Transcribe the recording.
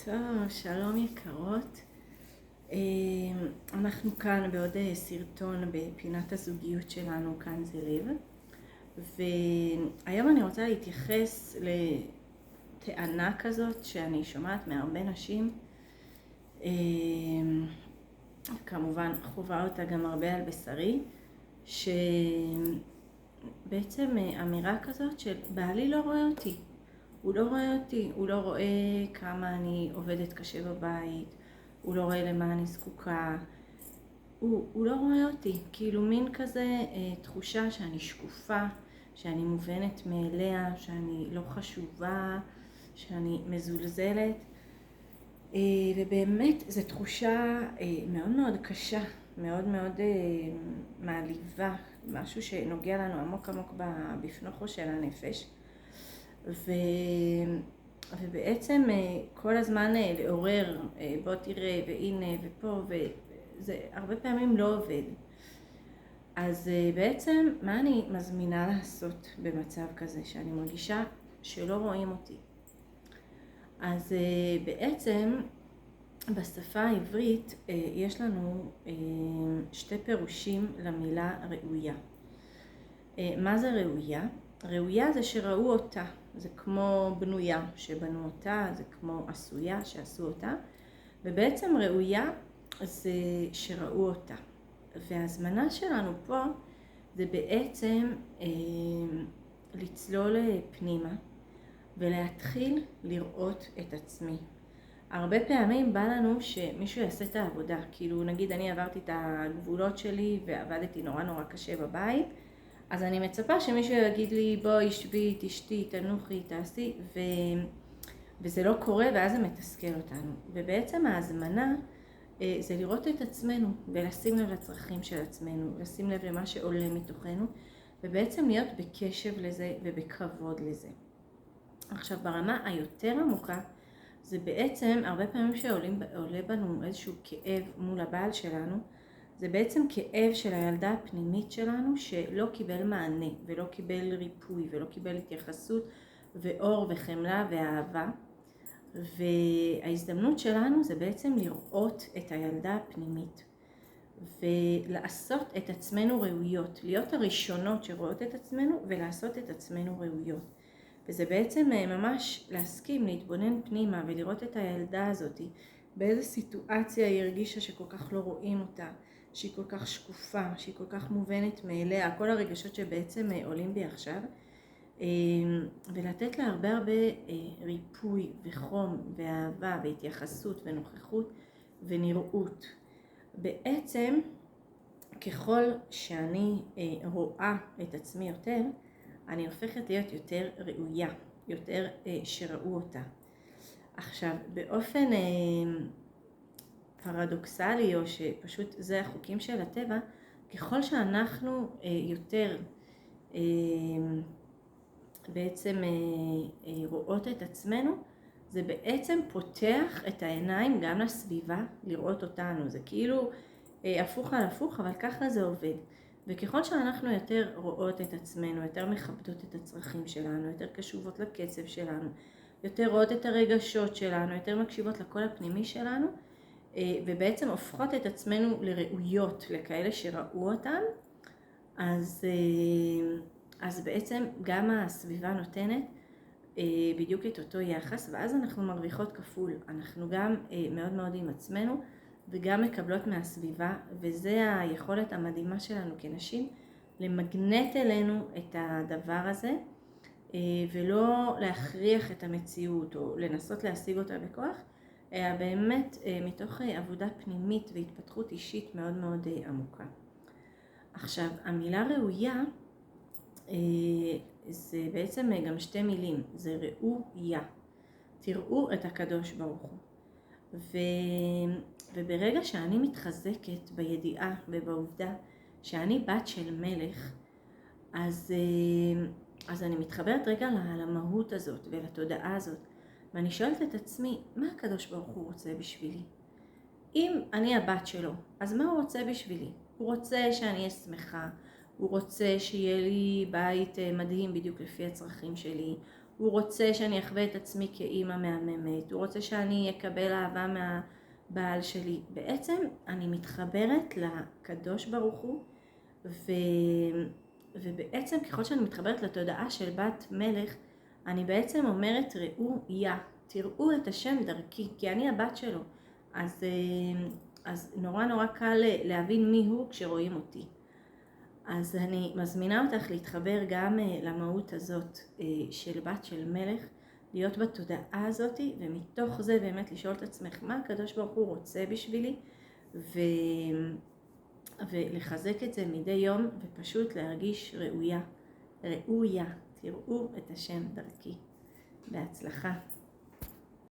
טוב, שלום יקרות. אנחנו כאן בעוד סרטון בפינת הזוגיות שלנו, כאן זה לב. והיום אני רוצה להתייחס לטענה כזאת שאני שומעת מהרבה נשים. כמובן חובה אותה גם הרבה על בשרי, שבעצם אמירה כזאת של בעלי לא רואה אותי. הוא לא רואה אותי, הוא לא רואה כמה אני עובדת קשה בבית, הוא לא רואה למה אני זקוקה, הוא לא רואה אותי, כאילו מין כזה תחושה שאני שקופה, שאני מובנת מאליה, שאני לא חשובה, שאני מזולזלת, ובאמת זו תחושה מאוד מאוד קשה, מאוד מאוד מעליבה, משהו שנוגע לנו עמוק עמוק בפנוכו של הנפש. ובעצם כל הזמן לעורר, בוא תראה והנה ופה, וזה הרבה פעמים לא עובד. אז בעצם מה אני מזמינה לעשות במצב כזה שאני מרגישה שלא רואים אותי? אז בעצם בשפה העברית יש לנו שתי פירושים למילה ראויה. מה זה ראויה? ראויה זה שראו אותה, זה כמו בנויה שבנו אותה, זה כמו עשויה שעשו אותה, ובעצם ראויה זה שראו אותה. וההזמנה שלנו פה זה בעצם לצלול פנימה ולהתחיל לראות את עצמי. הרבה פעמים בא לנו שמישהו יעשה את העבודה, כאילו נגיד אני עברתי את הגבולות שלי ועבדתי נורא קשה בבית, אז אני מצפה שמישהו יגיד לי בואי שבי, תשתי, תנוחי, תעשי, וזה לא קורה ואז זה מתסכל אותנו. ובעצם ההזמנה זה לראות את עצמנו ולשים לב לצרכים של עצמנו, לשים לב למה שעולה מתוכנו, ובעצם להיות בקשב לזה ובכבוד לזה. עכשיו ברמה היותר עמוקה, זה בעצם הרבה פעמים שעולה בנו איזשהו כאב מול הבעל שלנו, זה בעצם כאב של הילדה הפנימית שלנו שלא קיבל מענה ולא קיבל ריפוי ולא קיבל התייחסות ואור וחמלה ואהבה. וההזדמנות שלנו זה בעצם לראות את הילדה הפנימית ולעשות את עצמנו ראויות, להיות הראשונות שרואות את עצמנו ולעשות את עצמנו ראויות. וזה בעצם ממש להסכים, להתבונן פנימה ולראות את הילדה הזאת, באיזה סיטואציה היא הרגישה שכל כך לא רואים אותה, שהיא כל כך שקופה, שהיא כל כך מובנת מאליה, כל הרגשות שבעצם עולים בי עכשיו, ולתת לה הרבה ריפוי וחום ואהבה והתייחסות ונוכחות ונראות. בעצם ככל שאני רואה את עצמי יותר, אני הופכת להיות יותר ראויה, יותר שראו אותה. עכשיו, באופן פרדוקסלי, או שפשוט זה החוקים של הטבע, ככל שאנחנו יותר בעצם רואות את עצמנו, זה בעצם פותח את העיניים גם לסביבה לראות אותנו. זה כאילו הפוך על הפוך, אבל ככה זה עובד. וככל שאנחנו יותר רואות את עצמנו, יותר מכבדות את הצרכים שלנו, יותר קשובות לקצב שלנו, יותר רואות את הרגשות שלנו, יותר מקשיבות לקול הפנימי שלנו, ובעצם הופכות את עצמנו לראויות, לכאלה שראו אותם, אז בעצם גם הסביבה נותנת בדיוק את אותו יחס, ואז אנחנו מרוויחות כפול. אנחנו גם מאוד מאוד עם עצמנו, וגם מקבלות מהסביבה, וזה היכולת המדהימה שלנו כנשים, למגנט אלינו את הדבר הזה, ולא להכריח את המציאות, או לנסות להשיג אותה בכוח, באמת מתוך עבודה פנימית והתפתחות אישית מאוד מאוד עמוקה. עכשיו, המילה ראויה, זה בעצם גם שתי מילים, זה ראויה. תראו את הקדוש ברוך הוא. וברגע שאני מתחזקת בידיעה ובעובדה שאני בת של מלך, אז אני מתחברת רגע למהות הזאת ולתודעה הזאת, ואני שואלת את עצמי, מה הקדוש ברוך הוא רוצה בשבילי? אם אני הבת שלו, אז מה הוא רוצה בשבילי? הוא רוצה שאני אהיה שמחה, הוא רוצה שיהיה לי בית מדהים בדיוק לפי הצרכים שלי, הוא רוצה שאני אחווה את עצמי כאימא מהממת, הוא רוצה שאני אקבל אהבה מהבעל שלי. בעצם אני מתחברת לקדוש ברוך הוא, ובעצם ככל שאני מתחברת לתודעה של בת מלך, אני בעצם אומרת ראו יא, תראו את השם דרכי, כי אני הבת שלו. אז נורא קל להבין מי הוא כשרואים אותי. אז אני מזמינה אותך להתחבר גם למהות הזאת של בת של מלך, להיות בתודעה הזאת, ומתוך זה באמת לשאול את עצמך מה הקדוש ברוך הוא רוצה בשבילי, ולחזק את זה מדי יום, ופשוט להרגיש ראויה, תראו את השם דרכי. בהצלחה.